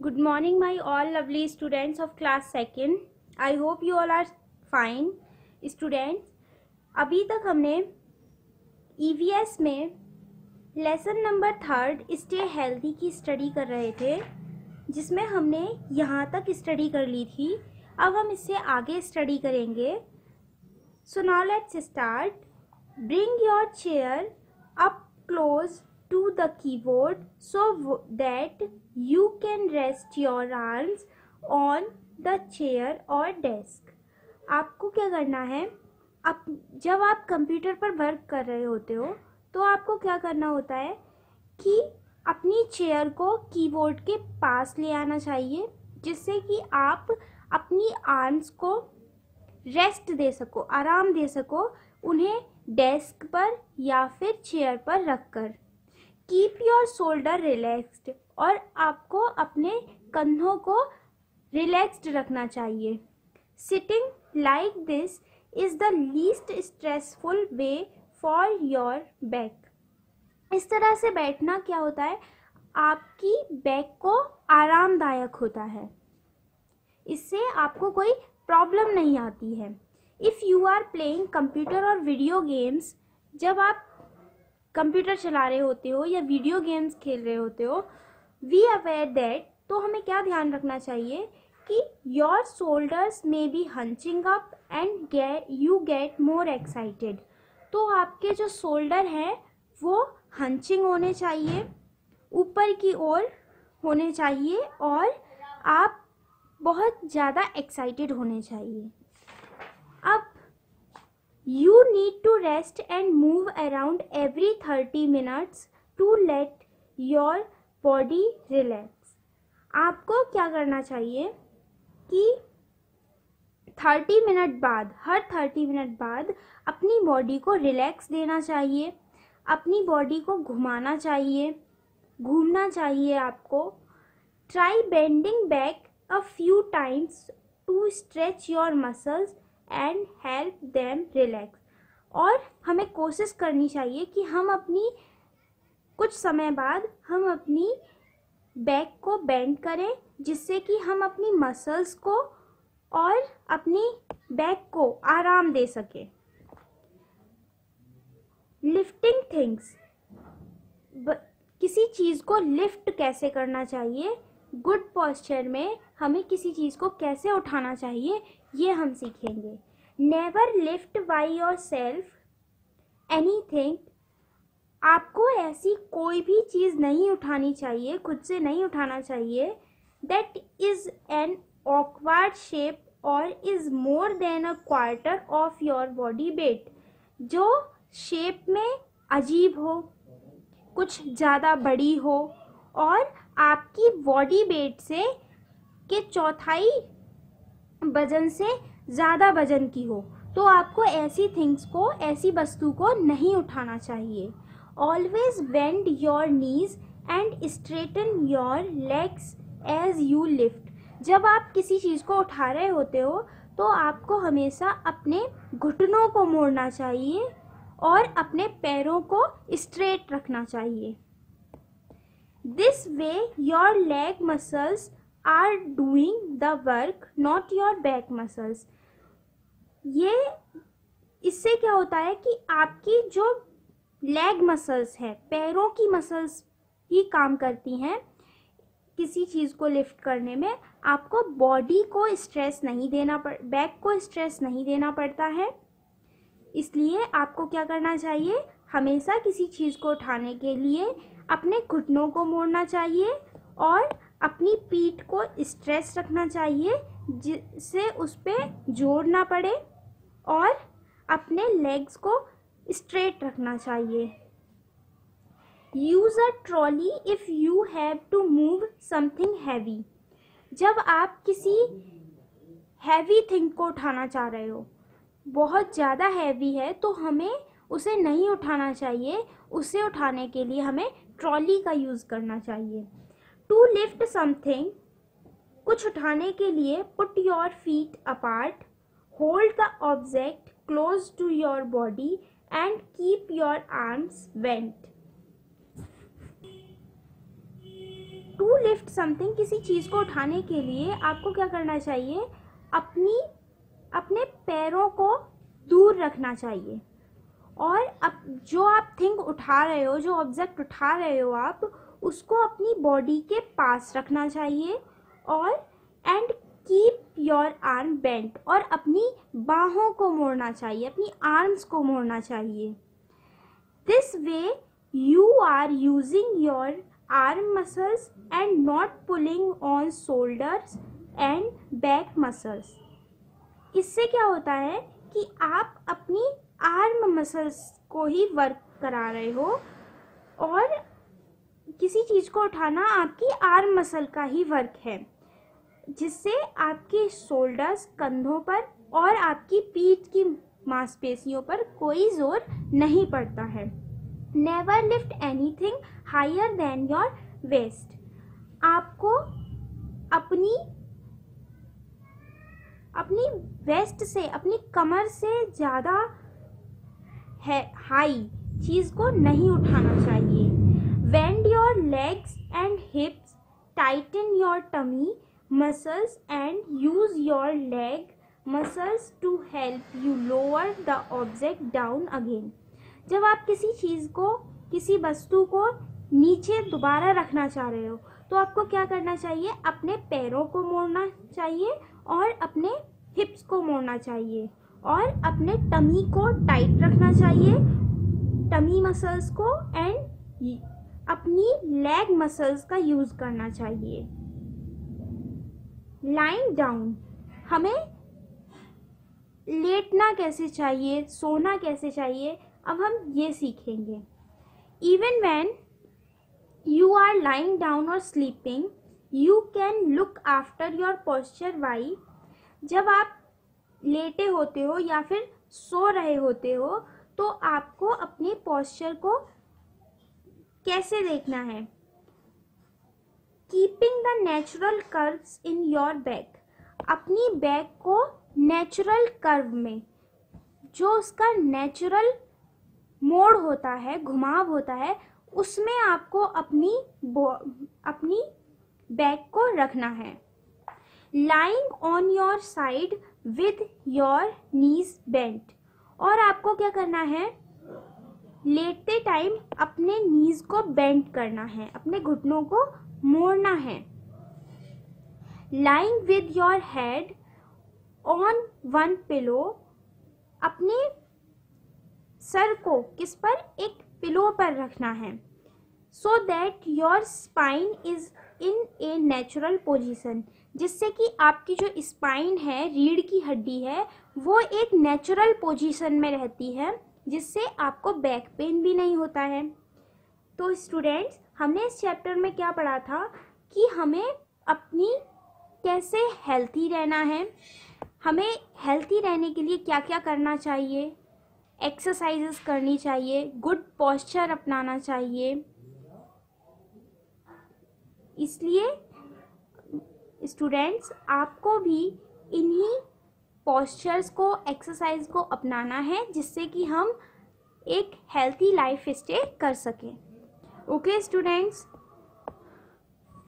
Good morning, my all lovely students of class second. I hope you all are fine. Students, अभी तक हमने EVS में lesson number 3 stay healthy की study कर रहे थे, जिसमें हमने यहाँ तक स्टडी कर ली थी. अब हम इससे आगे स्टडी करेंगे. So now let's start. Bring your chair up close to the keyboard so that you can rest your arms on the chair or desk. आपको क्या करना है, जब आप कंप्यूटर पर वर्क कर रहे होते हो तो आपको क्या करना होता है कि अपनी चेयर को कीबोर्ड के पास ले आना चाहिए, जिससे कि आप अपनी आर्म्स को रेस्ट दे सको, आराम दे सको, उन्हें डेस्क पर या फिर चेयर पर रखकर. कीप योर शोल्डर रिलैक्स्ड, और आपको अपने कंधों को रिलैक्स्ड रखना चाहिए. Sitting like this is the least stressful way for your back. इस तरह से बैठना क्या होता है, आपकी बैक को आरामदायक होता है, इससे आपको कोई प्रॉब्लम नहीं आती है. If you are playing computer और वीडियो गेम्स, जब आप कंप्यूटर चला रहे होते हो या वीडियो गेम्स खेल रहे होते हो, वी अवेयर दैट, तो हमें क्या ध्यान रखना चाहिए कि your shoulders may be hunching up and you get more excited. तो आपके जो शोल्डर हैं वो हंचिंग होने चाहिए, ऊपर की ओर होने चाहिए, और आप बहुत ज़्यादा एक्साइटेड होने चाहिए. अब you need to rest and move around every 30 minutes to let your body relax. आपको क्या करना चाहिए कि 30 मिनट बाद, हर 30 मिनट बाद अपनी बॉडी को रिलैक्स देना चाहिए, अपनी बॉडी को घुमाना चाहिए, घूमना चाहिए आपको. Try bending back a few times to stretch your muscles and help them relax. और हमें कोशिश करनी चाहिए कि हम अपनी कुछ समय बाद हम अपनी बैक को बेंड करें, जिससे कि हम अपनी मसल्स को और अपनी बैक को आराम दे सकें. लिफ्टिंग थिंग्स, किसी चीज़ को लिफ्ट कैसे करना चाहिए, गुड पोस्चर में हमें किसी चीज़ को कैसे उठाना चाहिए, ये हम सीखेंगे. Never lift by your self anything. आपको ऐसी कोई भी चीज़ नहीं उठानी चाहिए, खुद से नहीं उठाना चाहिए, that is an awkward shape or is more than a quarter of your body weight. जो शेप में अजीब हो, कुछ ज़्यादा बड़ी हो, और आपकी बॉडी वेट से के चौथाई वजन से ज़्यादा वजन की हो, तो आपको ऐसी थिंग्स को, ऐसी वस्तु को नहीं उठाना चाहिए. Always bend your knees and straighten your legs as you lift. जब आप किसी चीज़ को उठा रहे होते हो तो आपको हमेशा अपने घुटनों को मोड़ना चाहिए और अपने पैरों को स्ट्रेट रखना चाहिए. This way your leg muscles are doing the work, not your back muscles. ये इससे क्या होता है कि आपकी जो लेग मसल्स है, पैरों की मसल्स ही काम करती हैं किसी चीज़ को लिफ्ट करने में. आपको बॉडी को स्ट्रेस नहीं देना बैक को स्ट्रेस नहीं देना पड़ता है. इसलिए आपको क्या करना चाहिए, हमेशा किसी चीज़ को उठाने के लिए अपने घुटनों को मोड़ना चाहिए और अपनी पीठ को स्ट्रेस रखना चाहिए, जिससे उस पर जोर ना पड़े, और अपने लेग्स को स्ट्रेट रखना चाहिए. Use a trolley if you have to move something heavy. जब आप किसी हैवी थिंग को उठाना चाह रहे हो, बहुत ज़्यादा हैवी है, तो हमें उसे नहीं उठाना चाहिए. उसे उठाने के लिए हमें ट्रॉली का यूज़ करना चाहिए. टू लिफ्ट समथिंग, कुछ उठाने के लिए, put your feet apart, hold the object close to your body and keep your arms bent. To lift something, किसी चीज़ को उठाने के लिए आपको क्या करना चाहिए, अपने पैरों को दूर रखना चाहिए, और अब जो आप थिंग उठा रहे हो, जो ऑब्जेक्ट उठा रहे हो आप, उसको अपनी बॉडी के पास रखना चाहिए, और and keep your arm bent, और अपनी बाहों को मोड़ना चाहिए, अपनी आर्म्स को मोड़ना चाहिए। This way you are using your arm muscles and not pulling on shoulders and back muscles. इससे क्या होता है कि आप अपनी आर्म मसल्स को ही वर्क करा रहे हो, और किसी चीज़ को उठाना आपकी आर्म मसल का ही वर्क है, जिससे आपके शोल्डर्स, कंधों पर और आपकी पीठ की मांसपेशियों पर कोई जोर नहीं पड़ता है। Never lift anything higher than your waist. आपको अपनी वेस्ट से, अपनी कमर से ज़्यादा हाई चीज़ को नहीं उठाना चाहिए। Bend your legs and hips, tighten your tummy muscles and use your leg muscles to help you lower the object down again. जब आप किसी चीज़ को, किसी वस्तु को नीचे दोबारा रखना चाह रहे हो, तो आपको क्या करना चाहिए, अपने पैरों को मोड़ना चाहिए, और अपने हिप्स को मोड़ना चाहिए, और अपने टमी को टाइट रखना चाहिए, टमी मसल्स को, एंड अपनी लेग मसल्स का यूज़ करना चाहिए। लाइंग डाउन, हमें लेटना कैसे चाहिए, सोना कैसे चाहिए, अब हम ये सीखेंगे। Even when you are lying down or sleeping, you can look after your posture why. जब आप लेटे होते हो या फिर सो रहे होते हो, तो आपको अपने पोस्चर को कैसे देखना है। Keeping the natural curves in your back, अपनी बैक को नेचुरल कर्व में, जो उसका नेचुरल मोड़ होता है, घुमाव होता है, उसमें आपको अपनी बैक को रखना है। Lying on your side with your knees bent, और आपको क्या करना है, लेटते टाइम अपने नीज को बेंट करना है, अपने घुटनों को मोड़ना है। Lying with your head on one pillow, अपने सर को किस पर, एक पिलो पर रखना है, so that your spine is in a natural position, जिससे कि आपकी जो स्पाइन है, रीढ़ की हड्डी है, वो एक नेचुरल पोजीशन में रहती है, जिससे आपको बैक पेन भी नहीं होता है। तो स्टूडेंट्स, हमने इस चैप्टर में क्या पढ़ा था कि हमें अपनी कैसे हेल्थी रहना है, हमें हेल्थी रहने के लिए क्या क्या करना चाहिए, एक्सरसाइजेस करनी चाहिए, गुड पोस्चर अपनाना चाहिए। इसलिए स्टूडेंट्स, आपको भी इन्हीं पोस्चर्स को, एक्सरसाइज को अपनाना है, जिससे कि हम एक हेल्थी लाइफ स्टे कर सकें। Okay students.